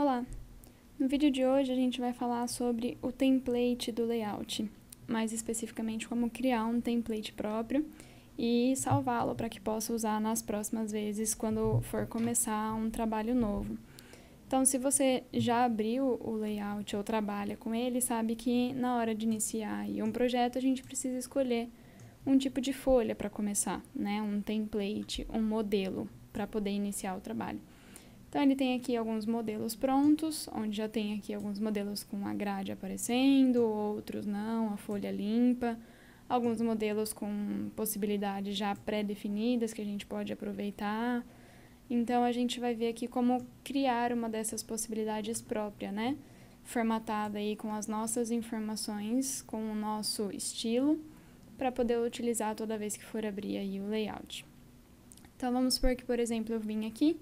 Olá! No vídeo de hoje a gente vai falar sobre o template do layout, mais especificamente como criar um template próprio e salvá-lo para que possa usar nas próximas vezes quando for começar um trabalho novo. Então, se você já abriu o layout ou trabalha com ele, sabe que na hora de iniciar um projeto a gente precisa escolher um tipo de folha para começar, né? Um template, um modelo para poder iniciar o trabalho. Então, ele tem aqui alguns modelos prontos, onde já tem aqui alguns modelos com a grade aparecendo, outros não, a folha limpa, alguns modelos com possibilidades já pré-definidas que a gente pode aproveitar. Então, a gente vai ver aqui como criar uma dessas possibilidades própria, né? Formatada aí com as nossas informações, com o nosso estilo, para poder utilizar toda vez que for abrir aí o layout. Então, vamos supor que, por exemplo, eu vim aqui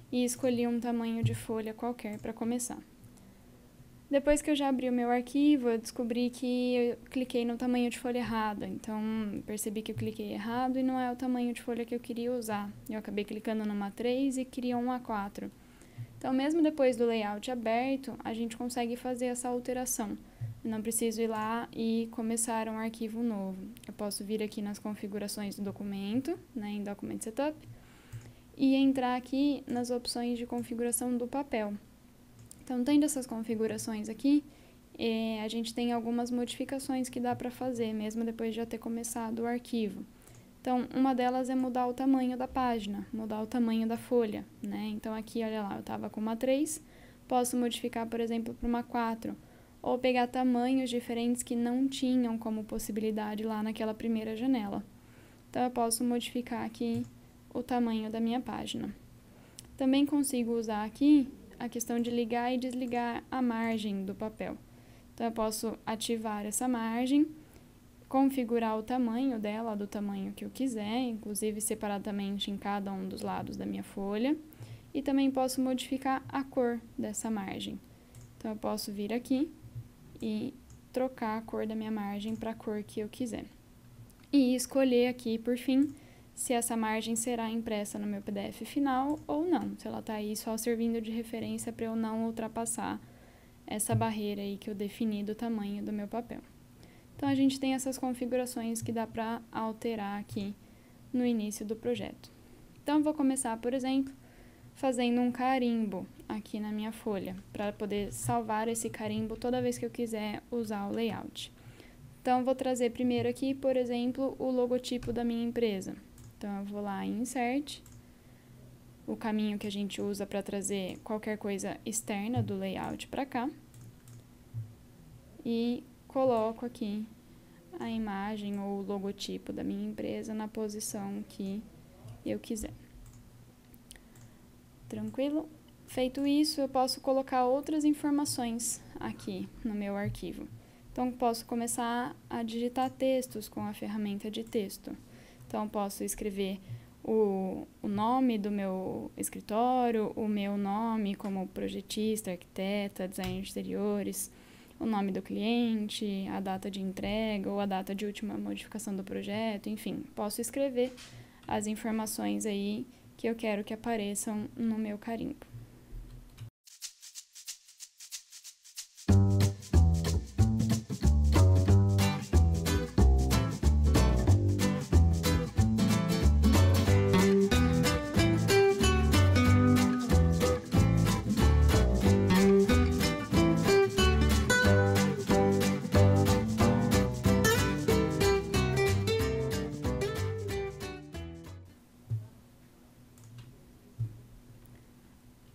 e escolhi um tamanho de folha qualquer para começar. Depois que eu já abri o meu arquivo, eu descobri que eu cliquei no tamanho de folha errado, então percebi que eu cliquei errado e não é o tamanho de folha que eu queria usar. Eu acabei clicando numa A3 e queria um A4. Então, mesmo depois do layout aberto, a gente consegue fazer essa alteração. Eu não preciso ir lá e começar um arquivo novo. Eu posso vir aqui nas configurações do documento, né, em Document Setup, e entrar aqui nas opções de configuração do papel. Então, tendo essas configurações aqui, a gente tem algumas modificações que dá para fazer, mesmo depois de já ter começado o arquivo. Então, uma delas é mudar o tamanho da página, mudar o tamanho da folha, né? Então, aqui, olha lá, eu estava com uma 3, posso modificar, por exemplo, para uma 4, ou pegar tamanhos diferentes que não tinham como possibilidade lá naquela primeira janela. Então, eu posso modificar aqui o tamanho da minha página. Também consigo usar aqui a questão de ligar e desligar a margem do papel. Então, eu posso ativar essa margem, configurar o tamanho dela, do tamanho que eu quiser, inclusive separadamente em cada um dos lados da minha folha, e também posso modificar a cor dessa margem. Então, eu posso vir aqui e trocar a cor da minha margem para a cor que eu quiser. E escolher aqui, por fim, se essa margem será impressa no meu PDF final ou não, se ela está aí só servindo de referência para eu não ultrapassar essa barreira aí que eu defini do tamanho do meu papel. Então, a gente tem essas configurações que dá para alterar aqui no início do projeto. Então, eu vou começar, por exemplo, fazendo um carimbo aqui na minha folha, para poder salvar esse carimbo toda vez que eu quiser usar o layout. Então, eu vou trazer primeiro aqui, por exemplo, o logotipo da minha empresa. Então, eu vou lá em Insert, o caminho que a gente usa para trazer qualquer coisa externa do layout para cá, e coloco aqui a imagem ou o logotipo da minha empresa na posição que eu quiser. Tranquilo? Feito isso, eu posso colocar outras informações aqui no meu arquivo. Então, posso começar a digitar textos com a ferramenta de texto. Então, posso escrever o nome do meu escritório, o meu nome como projetista, arquiteta, designer de exteriores, o nome do cliente, a data de entrega ou a data de última modificação do projeto, enfim, posso escrever as informações aí que eu quero que apareçam no meu carimbo.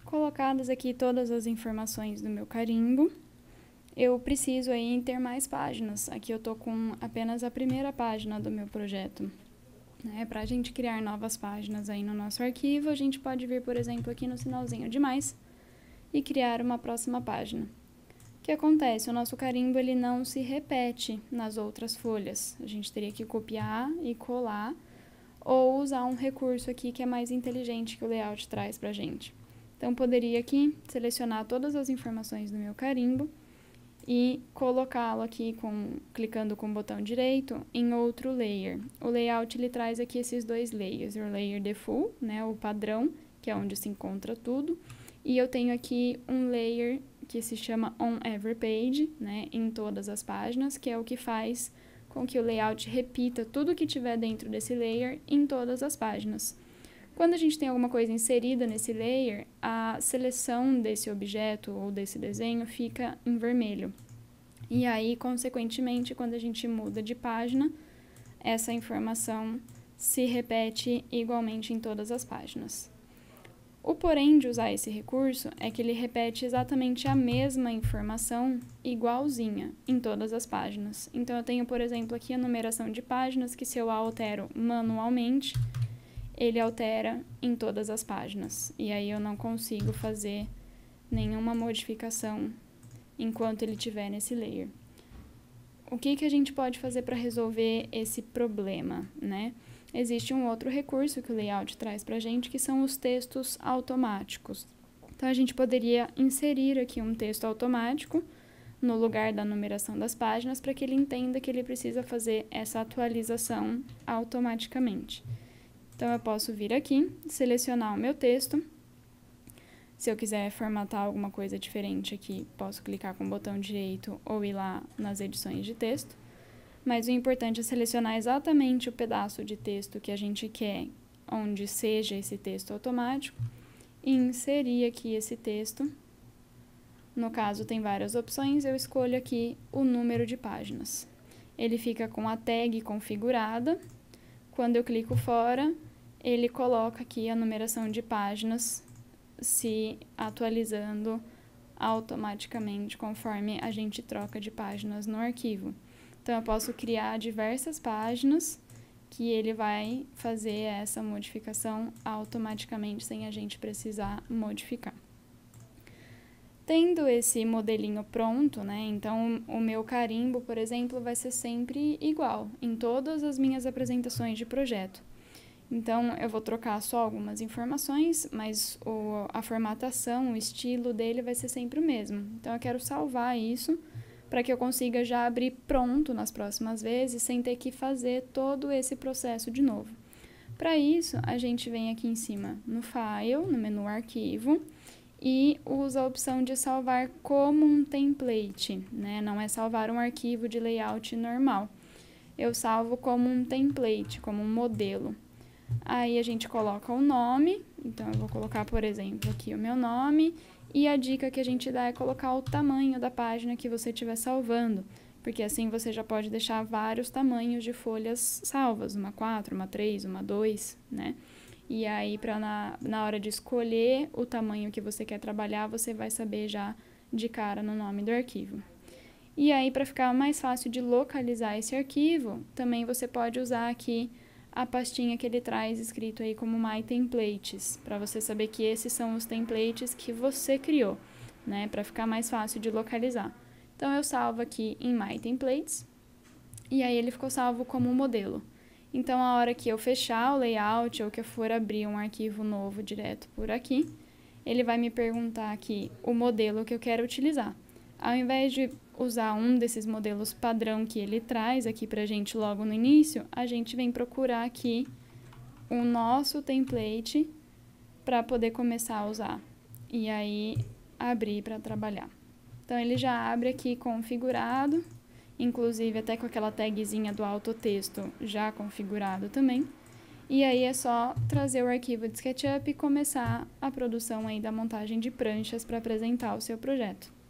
Colocadas aqui todas as informações do meu carimbo, eu preciso aí ter mais páginas. Aqui eu tô com apenas a primeira página do meu projeto. Para a gente criar novas páginas aí no nosso arquivo, a gente pode vir, por exemplo, aqui no sinalzinho de mais e criar uma próxima página. O que acontece? O nosso carimbo ele não se repete nas outras folhas. A gente teria que copiar e colar ou usar um recurso aqui que é mais inteligente que o layout traz pra gente. Então, poderia aqui selecionar todas as informações do meu carimbo e colocá-lo aqui, clicando com o botão direito, em outro layer. O layout ele traz aqui esses dois layers, o layer default, né, o padrão, que é onde se encontra tudo, e eu tenho aqui um layer que se chama On Every Page, né, em todas as páginas, que é o que faz com que o layout repita tudo que tiver dentro desse layer em todas as páginas. Quando a gente tem alguma coisa inserida nesse layer, a seleção desse objeto ou desse desenho fica em vermelho. E aí, consequentemente, quando a gente muda de página, essa informação se repete igualmente em todas as páginas. O porém de usar esse recurso é que ele repete exatamente a mesma informação igualzinha em todas as páginas. Então, eu tenho, por exemplo, aqui a numeração de páginas, que se eu altero manualmente, ele altera em todas as páginas. E aí eu não consigo fazer nenhuma modificação enquanto ele estiver nesse layer. O que a gente pode fazer para resolver esse problema, né? Existe um outro recurso que o layout traz para a gente, que são os textos automáticos. Então, a gente poderia inserir aqui um texto automático no lugar da numeração das páginas para que ele entenda que ele precisa fazer essa atualização automaticamente. Então, eu posso vir aqui, selecionar o meu texto. Se eu quiser formatar alguma coisa diferente aqui, posso clicar com o botão direito ou ir lá nas edições de texto. Mas o importante é selecionar exatamente o pedaço de texto que a gente quer, onde seja esse texto automático, e inserir aqui esse texto. No caso, tem várias opções, eu escolho aqui o número de páginas. Ele fica com a tag configurada. Quando eu clico fora, ele coloca aqui a numeração de páginas se atualizando automaticamente conforme a gente troca de páginas no arquivo. Então, eu posso criar diversas páginas que ele vai fazer essa modificação automaticamente sem a gente precisar modificar. Tendo esse modelinho pronto, né, então o meu carimbo, por exemplo, vai ser sempre igual em todas as minhas apresentações de projeto. Então, eu vou trocar só algumas informações, mas a formatação, o estilo dele vai ser sempre o mesmo. Então, eu quero salvar isso para que eu consiga já abrir pronto nas próximas vezes, sem ter que fazer todo esse processo de novo. Para isso, a gente vem aqui em cima no File, no menu Arquivo, e usa a opção de salvar como um template, né? Não é salvar um arquivo de layout normal. Eu salvo como um template, como um modelo. Aí a gente coloca o nome, então eu vou colocar, por exemplo, aqui o meu nome, e a dica que a gente dá é colocar o tamanho da página que você estiver salvando, porque assim você já pode deixar vários tamanhos de folhas salvas, uma 4, uma 3, uma 2, né? E aí, na hora de escolher o tamanho que você quer trabalhar, você vai saber já de cara no nome do arquivo. E aí, para ficar mais fácil de localizar esse arquivo, também você pode usar aqui a pastinha que ele traz escrito aí como My Templates, para você saber que esses são os templates que você criou, né, para ficar mais fácil de localizar. Então, eu salvo aqui em My Templates, e aí ele ficou salvo como modelo. Então, a hora que eu fechar o layout ou que eu for abrir um arquivo novo direto por aqui, ele vai me perguntar aqui o modelo que eu quero utilizar. Ao invés de usar um desses modelos padrão que ele traz aqui pra gente logo no início, a gente vem procurar aqui o nosso template para poder começar a usar. E aí, abrir para trabalhar. Então, ele já abre aqui configurado, inclusive até com aquela tagzinha do autotexto já configurado também. E aí é só trazer o arquivo de SketchUp e começar a produção aí da montagem de pranchas para apresentar o seu projeto.